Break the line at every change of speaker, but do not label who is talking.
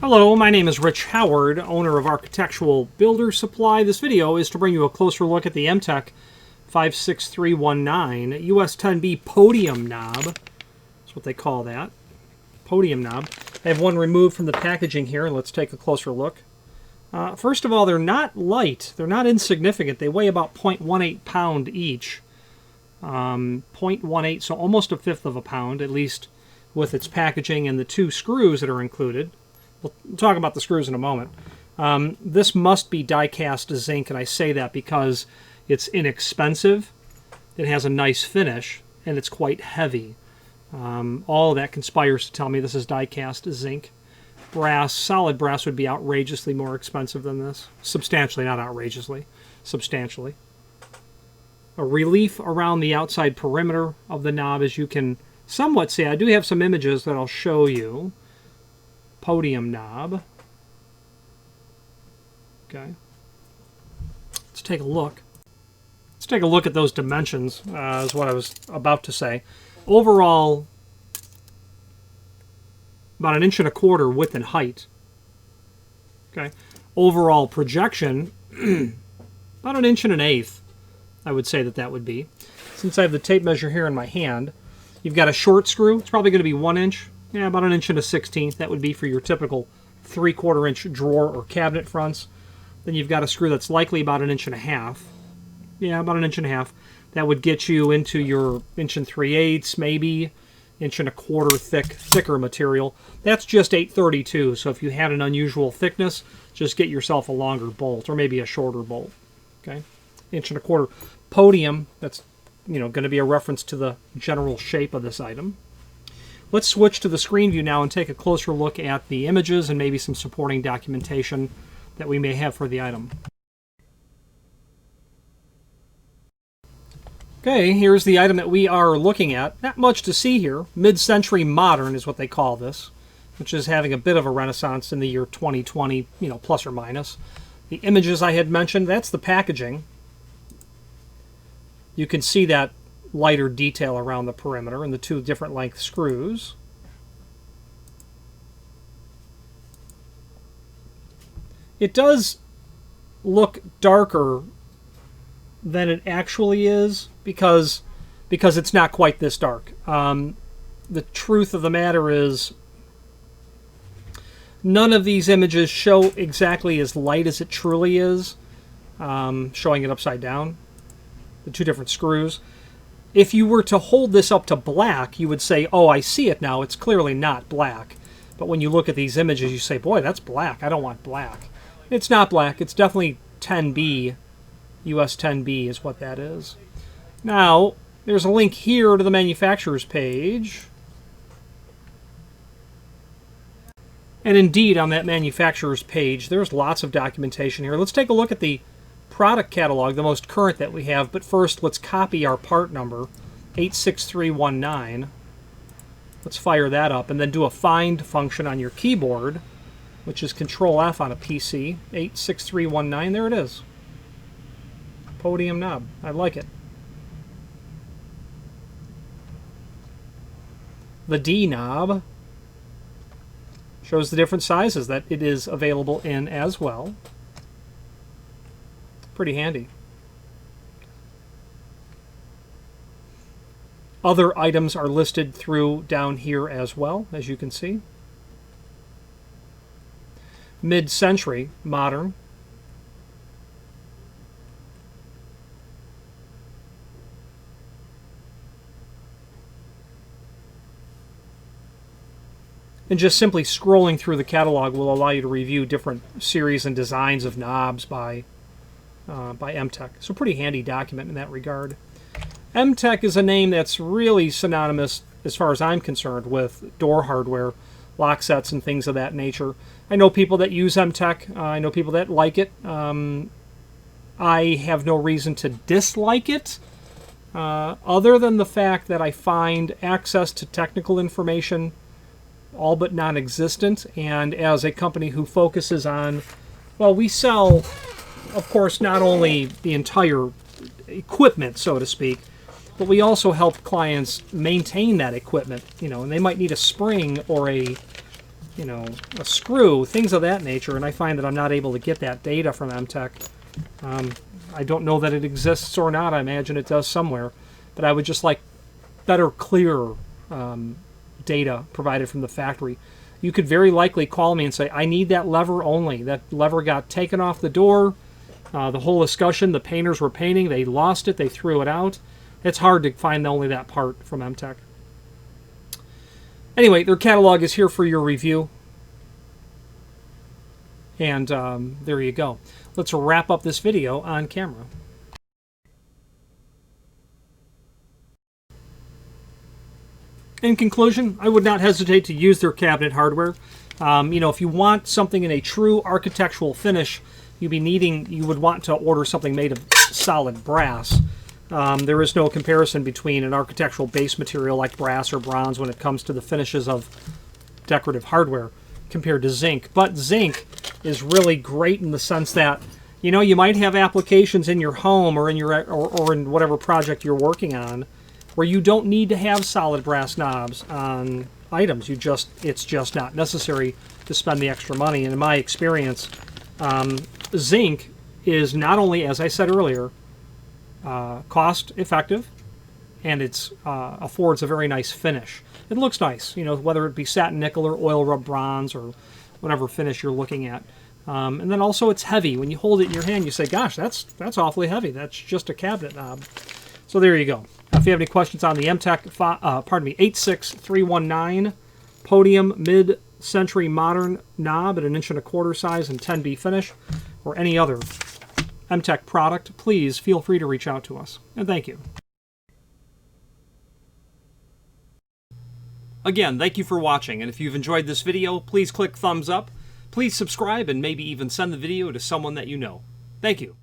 Hello, my name is Rich Howard, owner of Architectural Builder Supply. This video is to bring you a closer look at the EMTEK 56319 US10B Podium knob. That's what they call that. Podium knob. I have one removed from the packaging here, and let's take a closer look. First of all, they're not light. They're not insignificant. They weigh about 0.18 pound each. 0.18, so almost a fifth of a pound, at least with its packaging and the two screws that are included. We'll talk about the screws in a moment. This must be die-cast zinc, and I say that because it's inexpensive, it has a nice finish, and it's quite heavy. All of that conspires to tell me this is die-cast zinc. Brass, solid brass would be outrageously more expensive than this. Substantially, not outrageously, substantially. A relief around the outside perimeter of the knob, as you can somewhat see. I do have some images that I'll show you. Podium knob. Okay. Let's take a look. Let's take a look at those dimensions, is what I was about to say. Overall, about 1 1/4 inches width and height. Okay. Overall projection, about 1 1/8 inches, I would say that would be. Since I have the tape measure here in my hand, you've got a short screw. It's probably going to be 1 inch. Yeah, about 1 1/16 inches. That would be for your typical 3/4 inch drawer or cabinet fronts. Then you've got a screw that's likely about 1.5 inches. Yeah, about 1.5 inches. That would get you into your 1 3/8 inches, maybe 1.25 inch thicker material. That's just 832. So if you had an unusual thickness, just get yourself a longer bolt or maybe a shorter bolt. Okay, 1.25 inch. Podium. That's going to be a reference to the general shape of this item. Let's switch to the screen view now and take a closer look at the images and maybe some supporting documentation that we may have for the item. Okay, here's the item that we are looking at. Not much to see here. Mid-century modern is what they call this, which is having a bit of a renaissance in the year 2020, plus or minus. The images I had mentioned, that's the packaging. You can see that lighter detail around the perimeter and the two different length screws. It does look darker than it actually is because it's not quite this dark. The truth of the matter is none of these images show exactly as light as it truly is, showing it upside down, the two different screws. If you were to hold this up to black, you would say, oh, I see it now. It's clearly not black. But when you look at these images, you say, boy, that's black. I don't want black. It's not black. It's definitely 10B. US10B is what that is. Now, there's a link here to the manufacturer's page. And indeed, on that manufacturer's page, there's lots of documentation here. Let's take a look at the product catalog, the most current that we have, but first let's copy our part number, 86319. Let's fire that up and then do a find function on your keyboard, which is Control F on a PC. 86319, there it is. Podium knob, I like it. The D knob shows the different sizes that it is available in as well. Pretty handy. Other items are listed through down here as well, as you can see. Mid-century, modern. And just simply scrolling through the catalog will allow you to review different series and designs of knobs by EMTEK. So pretty handy document in that regard. EMTEK is a name that's really synonymous, as far as I'm concerned, with door hardware, lock sets, and things of that nature. I know people that use EMTEK. I know people that like it. I have no reason to dislike it, other than the fact that I find access to technical information all but non-existent. And as a company who focuses on, well, we sell, of course, not only the entire equipment, so to speak, but we also help clients maintain that equipment, and they might need a spring or a you know, a screw, things of that nature, and I find that I'm not able to get that data from EMTEK. I don't know that it exists or not. I imagine it does somewhere, but I would just like better, clearer data provided from the factory. You could very likely call me and say, I need that lever only. That lever got taken off the door. The whole discussion, the painters were painting, they lost it, they threw it out. It's hard to find only that part from EMTEK. Anyway, their catalog is here for your review. And there you go. Let's wrap up this video on camera. In conclusion, I would not hesitate to use their cabinet hardware. You know, if you want something in a true architectural finish, you would want to order something made of solid brass. There is no comparison between an architectural base material like brass or bronze when it comes to the finishes of decorative hardware compared to zinc. But zinc is really great in the sense that, you know, you might have applications in your home or in your or in whatever project you're working on where you don't need to have solid brass knobs on items. It's just not necessary to spend the extra money. And in my experience, zinc is not only, as I said earlier, cost effective, and it affords a very nice finish. It looks nice, you know, whether it be satin nickel or oil rub bronze or whatever finish you're looking at. And then also it's heavy. When you hold it in your hand, you say, gosh, that's awfully heavy. That's just a cabinet knob. So there you go. If you have any questions on the EMTEK, 86319 Podium mid-century modern knob at 1 1/4" size and 10B finish, or any other EMTEK product, please feel free to reach out to us. And thank you. Again, thank you for watching, and if you've enjoyed this video, please click thumbs up, please subscribe, and maybe even send the video to someone that you know. Thank you.